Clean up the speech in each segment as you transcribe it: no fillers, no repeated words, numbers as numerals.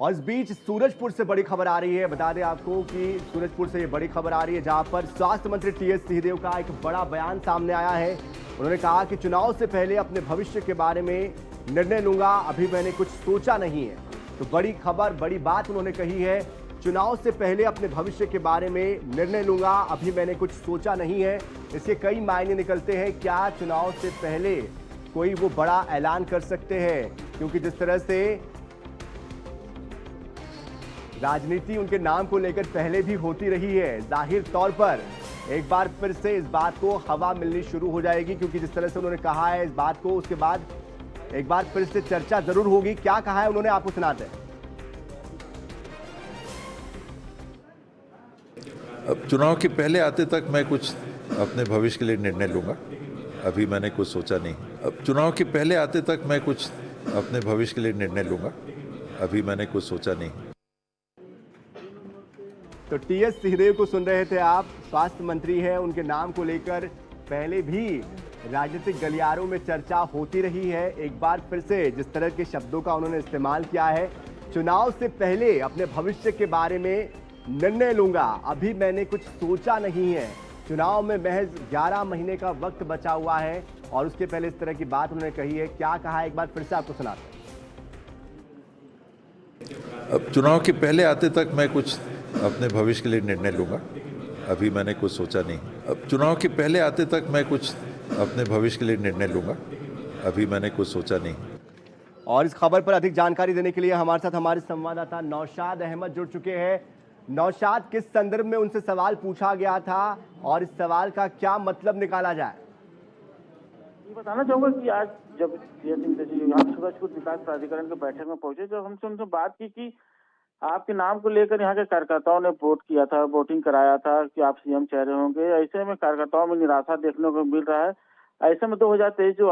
और इस बीच सूरजपुर से बड़ी खबर आ रही है। बता दें आपको कि सूरजपुर से ये बड़ी खबर आ रही है, जहां पर स्वास्थ्य मंत्री टीएस सिंहदेव का एक बड़ा बयान सामने आया है। उन्होंने कहा कि चुनाव से पहले अपने भविष्य के बारे में निर्णय लूंगा, अभी मैंने कुछ सोचा नहीं है। तो बड़ी खबर, बड़ी बात उन्होंने कही है। चुनाव से पहले अपने भविष्य के बारे में निर्णय लूंगा, अभी मैंने कुछ सोचा नहीं है। इसके कई मायने निकलते हैं। क्या चुनाव से पहले कोई वो बड़ा ऐलान कर सकते हैं? क्योंकि जिस तरह से राजनीति उनके नाम को लेकर पहले भी होती रही है, जाहिर तौर पर एक बार फिर से इस बात को हवा मिलनी शुरू हो जाएगी। क्योंकि जिस तरह से उन्होंने कहा है इस बात को, उसके बाद एक बार फिर से चर्चा जरूर होगी। क्या कहा है उन्होंने, आपको सुनाते हैं। अब चुनाव के पहले आते तक मैं कुछ अपने भविष्य के लिए निर्णय लूंगा, अभी मैंने कुछ सोचा नहीं। अब चुनाव के पहले आते तक मैं कुछ अपने भविष्य के लिए निर्णय लूंगा, अभी मैंने कुछ सोचा नहीं। तो टीएस सिंहदेव को सुन रहे थे आप। स्वास्थ्य मंत्री है, उनके नाम को लेकर पहले भी राजनीतिक गलियारों में चर्चा होती रही है। एक बार फिर से जिस तरह के शब्दों का उन्होंने इस्तेमाल किया है, चुनाव से पहले अपने भविष्य के बारे में निर्णय लूंगा, अभी मैंने कुछ सोचा नहीं है। चुनाव में महज 11 महीने का वक्त बचा हुआ है और उसके पहले इस तरह की बात उन्होंने कही है। क्या कहा है, एक बार फिर से आपको सुनाते हैं। अब चुनाव के पहले आते तक मैं कुछ अपने भविष्य के लिए निर्णय लूंगा, अभी मैंने कुछ सोचा नहीं। अब चुनाव के पहले आते तक मैं कुछ अपने भविष्य के लिए निर्णय लूंगा, अभी मैंने कुछ सोचा नहीं। और इस खबर पर अधिक जानकारी देने के लिए हमारे साथ हमारे संवाददाता नौशाद अहमद जुड़ चुके हैं। नौशाद, किस संदर्भ में उनसे सवाल पूछा गया था और इस सवाल का क्या मतलब निकाला जाए? ये बताना चाहूंगा कि आज जब यहाँ सूरजपुर विकास प्राधिकरण के बैठक में पहुंचे, जब हमसे उनसे बात की कि आपके नाम को लेकर यहाँ के कार्यकर्ताओं ने वोट किया था, वोटिंग कराया था कि आप सीएम चेहरे होंगे, ऐसे में कार्यकर्ताओं में निराशा देखने को मिल रहा है। ऐसे में 2023 जो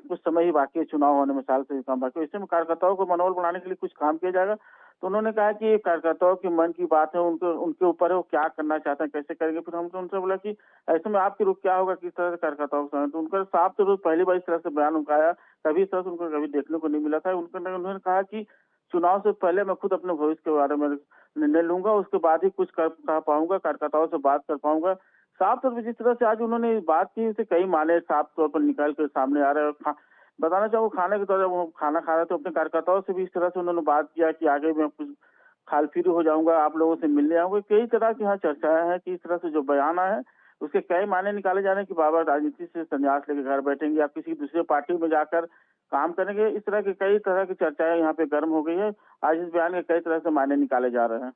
कुछ समय ही बाकी है चुनाव होने में, साल से भी कम बाकी, ऐसे में कार्यकर्ताओं को मनोबल बढ़ाने के लिए कुछ काम किया जाएगा। तो उन्होंने कहा कि कार्यकर्ताओं के मन की बात है, उनके ऊपर है, वो क्या करना चाहते हैं, कैसे करेंगे। फिर हमने उनसे बोला कि ऐसे में आपकी रुख क्या होगा, किस तरह से कार्यकर्ताओं को। तो उनका साफ तौर पर पहली बार इस तरह से बयान उनका आया, कभी इस तरह से उनको कभी देखने को नहीं मिला था। उन्होंने कहा कि चुनाव से पहले मैं खुद अपने भविष्य के बारे में निर्णय लूंगा, उसके बाद ही कुछ कह पाऊंगा, कार्यकर्ताओं से बात कर पाऊंगा। साफ तौर पर जिस तरह से आज उन्होंने बात की, उसे कई माने साफ तौर पर निकाल कर सामने आ रहे हैं। बताना चाहूँ, खाने के दौरान वो खाना खा रहे थे, अपने कार्यकर्ताओं से भी इस तरह से उन्होंने बात किया कि आगे मैं कुछ खाल फिर हो जाऊंगा, आप लोगों से मिलने आऊंगा। कई तरह की यहाँ चर्चाएं हैं कि इस तरह से जो बयान आया है उसके कई मायने निकाले जा रहे हैं कि बाबा राजनीति से संन्यास लेकर घर बैठेंगे, आप किसी दूसरे पार्टी में जाकर काम करेंगे। इस तरह की कई तरह की चर्चाएं यहाँ पे गर्म हो गई है। आज इस बयान के कई तरह से मायने निकाले जा रहे हैं।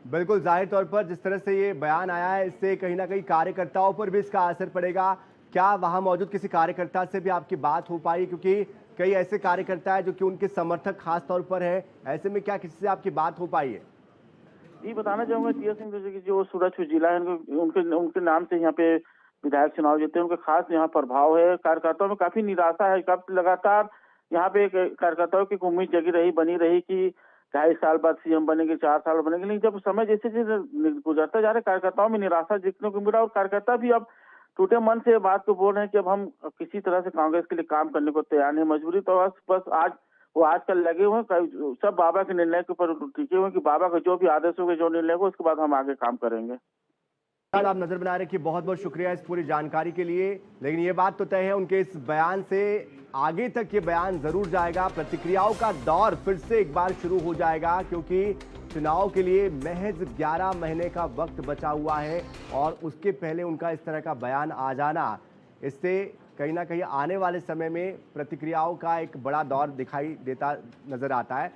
बिल्कुल, जाहिर तौर पर जिस तरह से ये बयान आया है, इससे कहीं ना कहीं कार्यकर्ताओं पर भी इसका असर पड़ेगा। क्या वहां मौजूद किसी कार्यकर्ता से भी आपकी बात हो पाई? क्योंकि कई ऐसे कार्यकर्ता है जो कि उनके समर्थक खास तौर पर है, ऐसे में क्या किसी से आपकी बात हो पाई है? ये बताना चाहूंगा, टीएस सिंह की जो सूरजपुर जिला है, उनके नाम से यहाँ पे विधायक चुनाव जीते, उनका खास यहाँ प्रभाव है। कार्यकर्ताओं में काफी निराशा है। कब लगातार यहाँ पे कार्यकर्ताओं की उम्मीद जगी रही, बनी रही कि 2.5 साल बाद सीएम बनेंगे, 4 साल बनेंगे, लेकिन जब समय जैसे जैसे गुजरता जा रहा है, कार्यकर्ताओं में निराशा देखने को मिला। और कार्यकर्ता भी अब टूटे मन से बात को बोल रहे हैं कि अब हम किसी तरह से कांग्रेस के लिए काम करने को तैयार नहीं, मजबूरी। तो बस आज वो आजकल लगे हुए हैं, सब बाबा के निर्णय के ऊपर टिके हुए कि बाबा का जो भी आदेश होगा, जो निर्णय होगा, उसके बाद हम आगे काम करेंगे। आप नजर बना रहे, बहुत बहुत शुक्रिया इस पूरी जानकारी के लिए। लेकिन ये बात तो तय है, उनके इस बयान से आगे तक ये बयान जरूर जाएगा। प्रतिक्रियाओं का दौर फिर से एक बार शुरू हो जाएगा, क्योंकि चुनाव के लिए महज 11 महीने का वक्त बचा हुआ है और उसके पहले उनका इस तरह का बयान आ जाना, इससे कहीं ना कहीं आने वाले समय में प्रतिक्रियाओं का एक बड़ा दौर दिखाई देता नजर आता है।